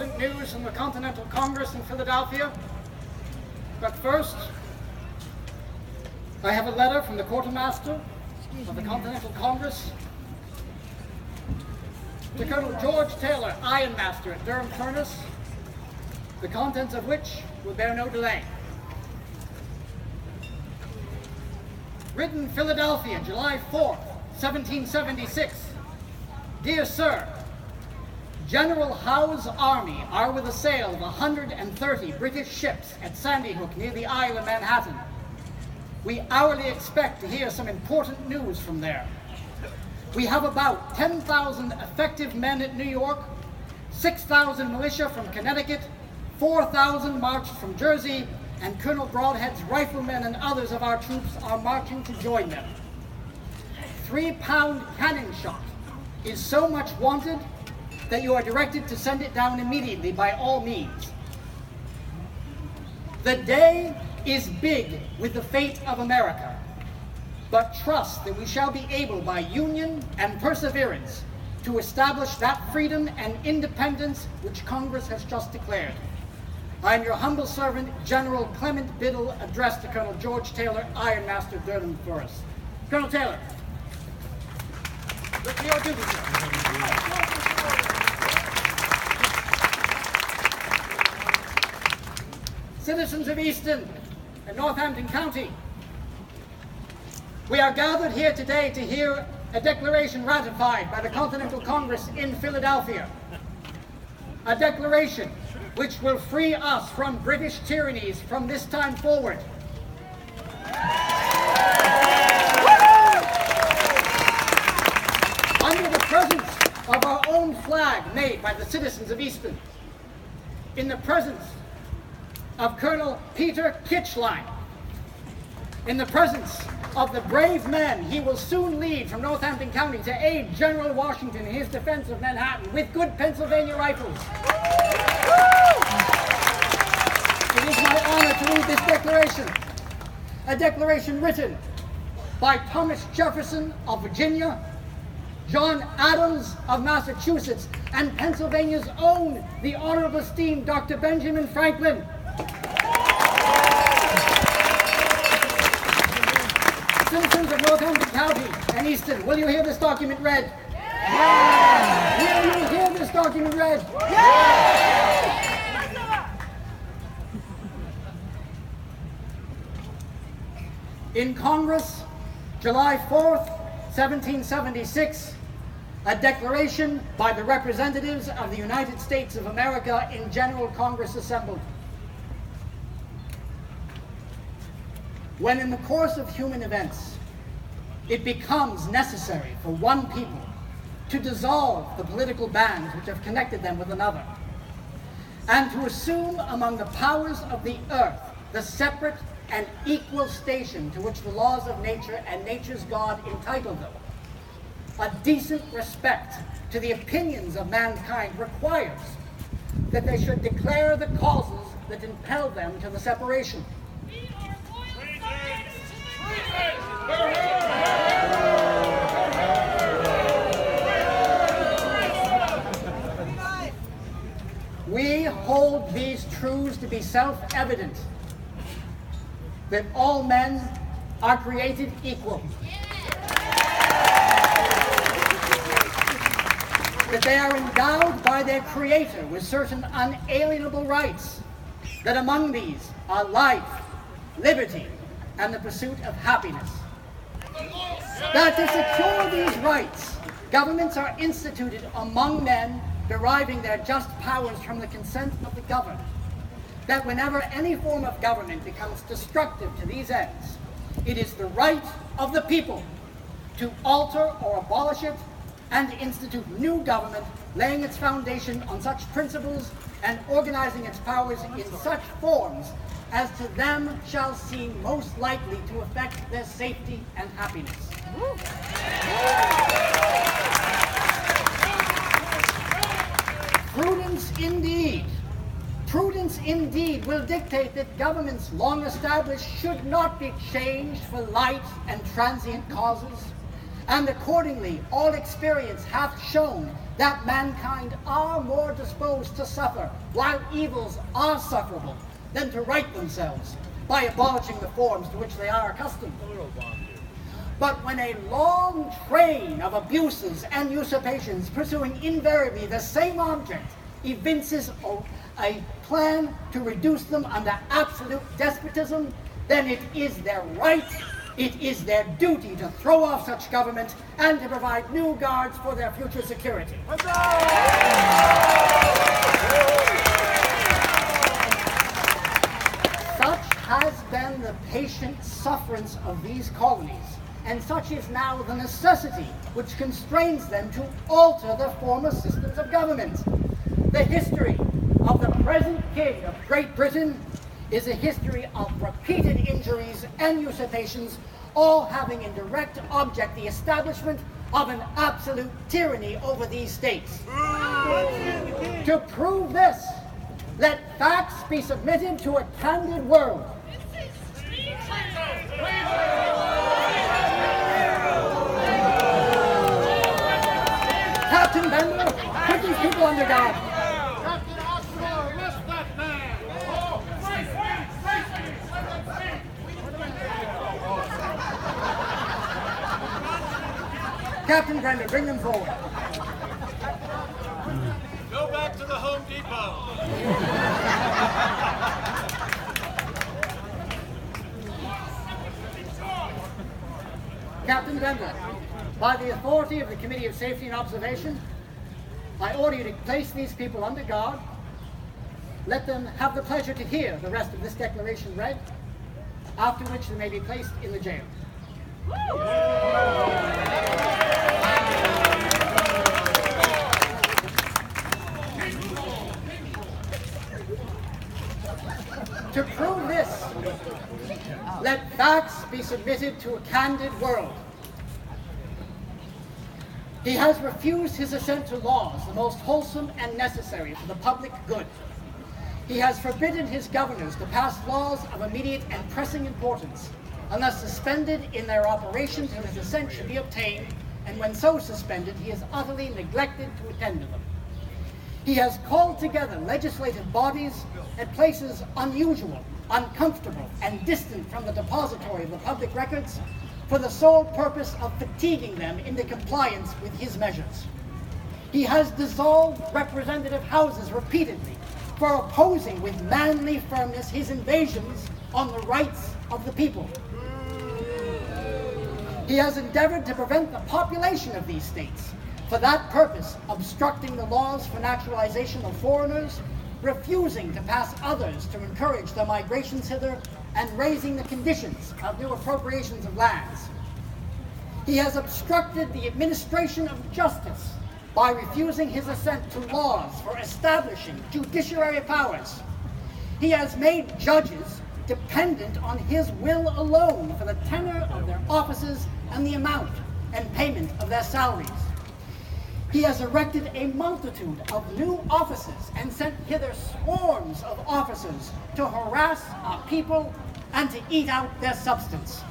important news from the Continental Congress in Philadelphia. But first, I have a letter from the Quartermaster of the Continental Congress to Colonel George Taylor, Ironmaster at Durham Furnace, the contents of which will bear no delay. Written Philadelphia, July 4th, 1776. Dear Sir, General Howe's army are with a sail of 130 British ships at Sandy Hook near the Isle of Manhattan. We hourly expect to hear some important news from there. We have about 10,000 effective men at New York, 6,000 militia from Connecticut, 4,000 marched from Jersey, and Colonel Broadhead's riflemen and others of our troops are marching to join them. 3-pound cannon shot is so much wanted that you are directed to send it down immediately by all means. The day is big with the fate of America, but trust that we shall be able by union and perseverance to establish that freedom and independence which Congress has just declared. I am your humble servant, General Clement Biddle, addressed to Colonel George Taylor, Ironmaster, Durham Furnace. Colonel Taylor, look to your duty, sir. Citizens of Easton and Northampton County, we are gathered here today to hear a declaration ratified by the Continental Congress in Philadelphia. A declaration which will free us from British tyrannies from this time forward. Under the presence of our own flag made by the citizens of Easton, in the presence of Colonel Peter Kitchline, in the presence of the brave men he will soon lead from Northampton County to aid General Washington in his defense of Manhattan with good Pennsylvania rifles. It is my honor to read this declaration, a declaration written by Thomas Jefferson of Virginia, John Adams of Massachusetts, and Pennsylvania's own, the Honorable esteemed Dr. Benjamin Franklin. Citizens of Northampton County and Easton, will you hear this document read? Yeah! Will you hear this document read? Yeah! In Congress, July 4th, 1776, a declaration by the representatives of the United States of America in General Congress assembled. When in the course of human events, it becomes necessary for one people to dissolve the political bands which have connected them with another, and to assume among the powers of the earth the separate and equal station to which the laws of nature and nature's God entitle them, a decent respect to the opinions of mankind requires that they should declare the causes that impel them to the separation. We hold these truths to be self-evident, that all men are created equal, that they are endowed by their Creator with certain unalienable rights, that among these are life, liberty, and the pursuit of happiness. That to secure these rights, governments are instituted among men, deriving their just powers from the consent of the governed. That whenever any form of government becomes destructive to these ends, it is the right of the people to alter or abolish it and institute new government, laying its foundation on such principles and organizing its powers in such forms as to them shall seem most likely to affect their safety and happiness. Prudence indeed will dictate that governments long established should not be changed for light and transient causes, and accordingly all experience hath shown that mankind are more disposed to suffer while evils are sufferable than to right themselves by abolishing the forms to which they are accustomed. But when a long train of abuses and usurpations pursuing invariably the same object evinces a plan to reduce them under absolute despotism, then it is their right, it is their duty to throw off such government and to provide new guards for their future security. Such has been the patient sufferance of these colonies, and such is now the necessity which constrains them to alter the former systems of government. The history of the present King of Great Britain is a history of repeated injuries and usurpations, all having in direct object the establishment of an absolute tyranny over these states. To prove this, let facts be submitted to a candid world. Captain Bender, put these people under guard. Captain Osborne, arrest that man! Captain Bender, bring them forward. Go back to the Home Depot. Captain Bender, by the authority of the Committee of Safety and Observation, I order you to place these people under guard. Let them have the pleasure to hear the rest of this declaration read, after which they may be placed in the jail. To prove this, let facts be submitted to a candid world. He has refused his assent to laws, the most wholesome and necessary for the public good. He has forbidden his governors to pass laws of immediate and pressing importance, unless suspended in their operation till his assent should be obtained, and when so suspended, he has utterly neglected to attend to them. He has called together legislative bodies at places unusual, uncomfortable, and distant from the depository of the public records for the sole purpose of fatiguing them into compliance with his measures. He has dissolved representative houses repeatedly for opposing with manly firmness his invasions on the rights of the people. He has endeavored to prevent the population of these states, for that purpose obstructing the laws for naturalization of foreigners, refusing to pass others to encourage their migrations hither, and raising the conditions of new appropriations of lands. He has obstructed the administration of justice by refusing his assent to laws for establishing judiciary powers. He has made judges dependent on his will alone for the tenure of their offices and the amount and payment of their salaries. He has erected a multitude of new offices and sent hither swarms of officers to harass our people and to eat out their substance.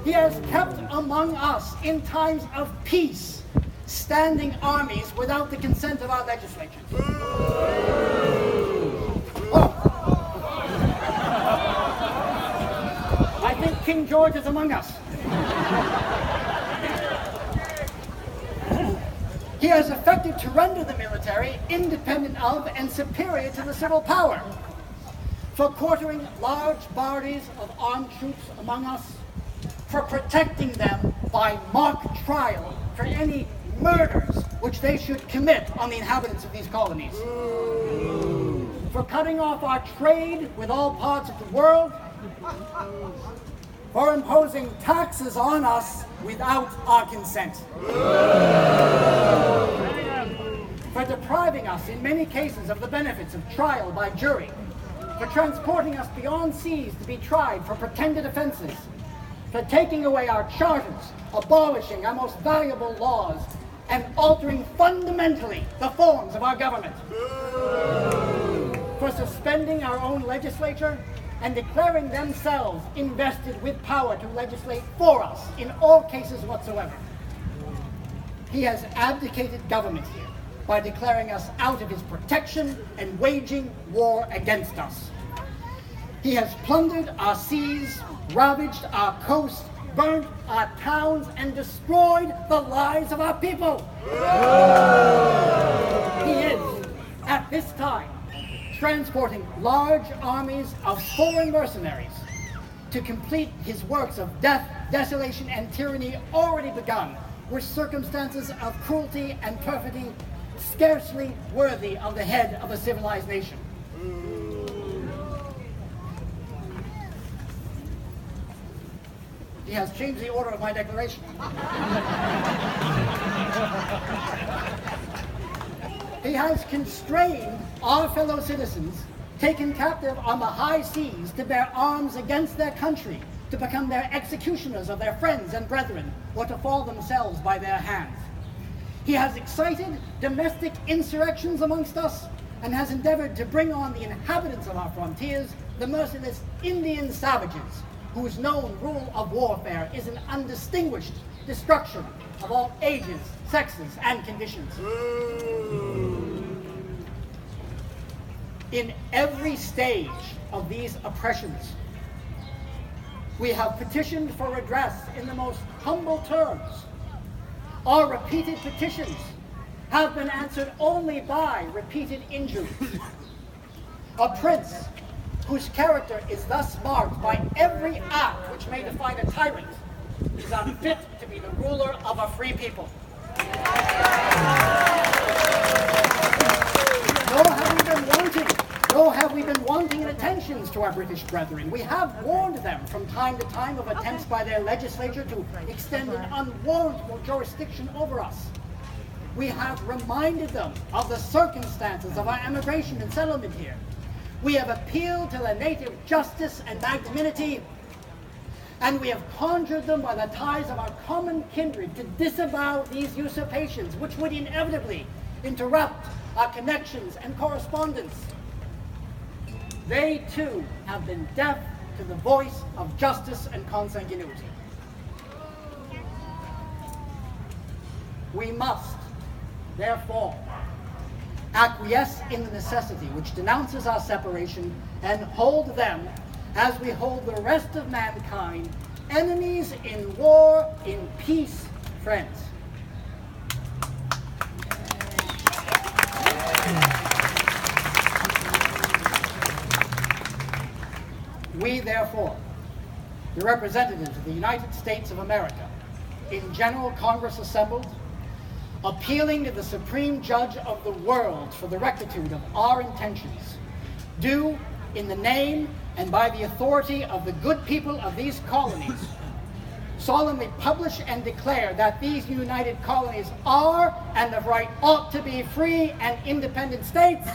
He has kept among us in times of peace standing armies without the consent of our legislatures. I think King George is among us. He has effected to render the military independent of and superior to the civil power, for quartering large bodies of armed troops among us, for protecting them by mock trial for any murders which they should commit on the inhabitants of these colonies, for cutting off our trade with all parts of the world, for imposing taxes on us without our consent, for depriving us in many cases of the benefits of trial by jury, for transporting us beyond seas to be tried for pretended offenses, for taking away our charters, abolishing our most valuable laws, and altering fundamentally the forms of our government, for suspending our own legislature and declaring themselves invested with power to legislate for us in all cases whatsoever. he has abdicated government here by declaring us out of his protection and waging war against us. He has plundered our seas, ravaged our coast, burnt our towns, and destroyed the lives of our people. He is, at this time, transporting large armies of foreign mercenaries to complete his works of death, desolation, and tyranny already begun, with circumstances of cruelty and perfidy scarcely worthy of the head of a civilized nation. He has changed the order of my declaration. He has constrained our fellow citizens taken captive on the high seas to bear arms against their country, to become their executioners of their friends and brethren, or to fall themselves by their hands. He has excited domestic insurrections amongst us, and has endeavored to bring on the inhabitants of our frontiers the merciless Indian savages, whose known rule of warfare is an undistinguished destruction of all ages, sexes, and conditions. In every stage of these oppressions, we have petitioned for redress in the most humble terms. Our repeated petitions have been answered only by repeated injuries. A prince whose character is thus marked by every act which may define a tyrant is unfit to be the ruler of a free people. Nor have we been wanting in attentions to our British brethren. We have warned them from time to time of attempts by their legislature to extend an unwarrantable jurisdiction over us. We have reminded them of the circumstances of our emigration and settlement here. We have appealed to the native justice and magnanimity, and we have conjured them by the ties of our common kindred to disavow these usurpations, which would inevitably interrupt our connections and correspondence. They too have been deaf to the voice of justice and consanguinity. We must, therefore, acquiesce in the necessity which denounces our separation, and hold them, as we hold the rest of mankind, enemies in war, in peace, friends. We, therefore, the representatives of the United States of America, in General Congress assembled, appealing to the Supreme Judge of the world for the rectitude of our intentions, do, in the name and by the authority of the good people of these colonies, solemnly publish and declare that these united colonies are, and of right ought to be, free and independent states.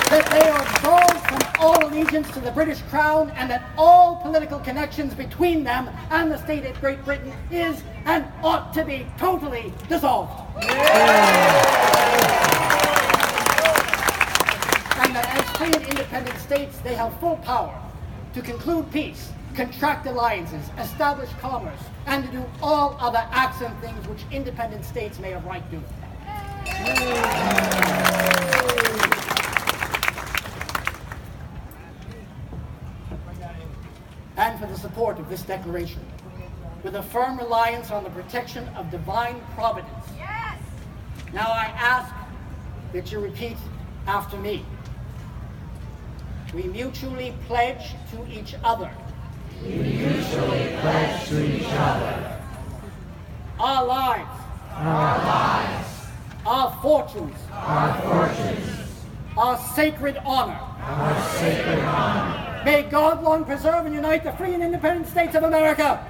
That they are absolved from all allegiance to the British Crown, and that all political connections between them and the state of Great Britain is and ought to be totally dissolved. And that as free and independent states, they have full power to conclude peace, contract alliances, establish commerce, and to do all other acts and things which independent states may of right do. And for the support of this declaration, with a firm reliance on the protection of divine providence. Yes. Now I ask that you repeat after me. We mutually pledge to each other. We mutually pledge to each other. Our lives. Our lives. Our fortunes. Our fortunes. Our sacred honor. Our sacred honor. May God long preserve and unite the free and independent states of America.